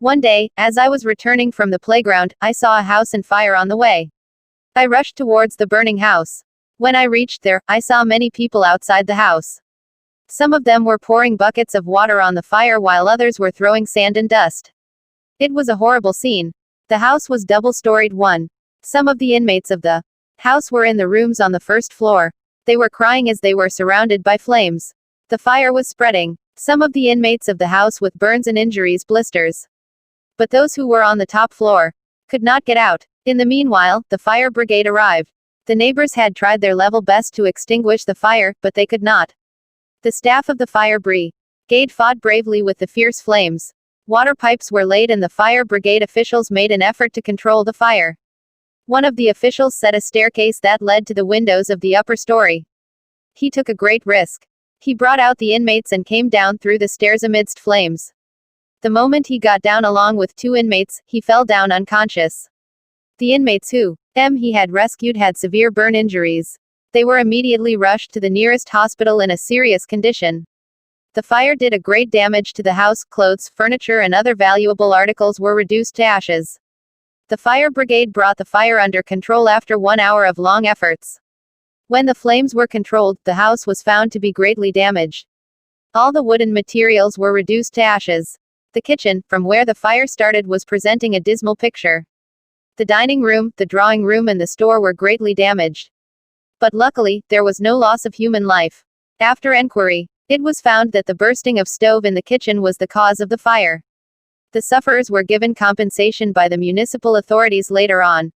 One day, as I was returning from the playground, I saw a house on fire on the way. I rushed towards the burning house. When I reached there, I saw many people outside the house. Some of them were pouring buckets of water on the fire while others were throwing sand and dust. It was a horrible scene. The house was double-storied one. Some of the inmates of the house were in the rooms on the first floor. They were crying as they were surrounded by flames. The fire was spreading. Some of the inmates of the house with burns and injuries, blisters. But those who were on the top floor could not get out. In the meanwhile, the fire brigade arrived. The neighbors had tried their level best to extinguish the fire, but they could not. The staff of the fire brigade fought bravely with the fierce flames. Water pipes were laid and the fire brigade officials made an effort to control the fire. One of the officials set a staircase that led to the windows of the upper story. He took a great risk. He brought out the inmates and came down through the stairs amidst flames. The moment he got down along with 2 inmates, he fell down unconscious. The inmates who he had rescued had severe burn injuries. They were immediately rushed to the nearest hospital in a serious condition. The fire did a great damage to the house. Clothes, furniture and other valuable articles were reduced to ashes. The fire brigade brought the fire under control after 1 hour of long efforts. When the flames were controlled, the house was found to be greatly damaged. All the wooden materials were reduced to ashes. The kitchen, from where the fire started, was presenting a dismal picture. The dining room, the drawing room and the store were greatly damaged. But luckily, there was no loss of human life. After enquiry, it was found that the bursting of stove in the kitchen was the cause of the fire. The sufferers were given compensation by the municipal authorities later on.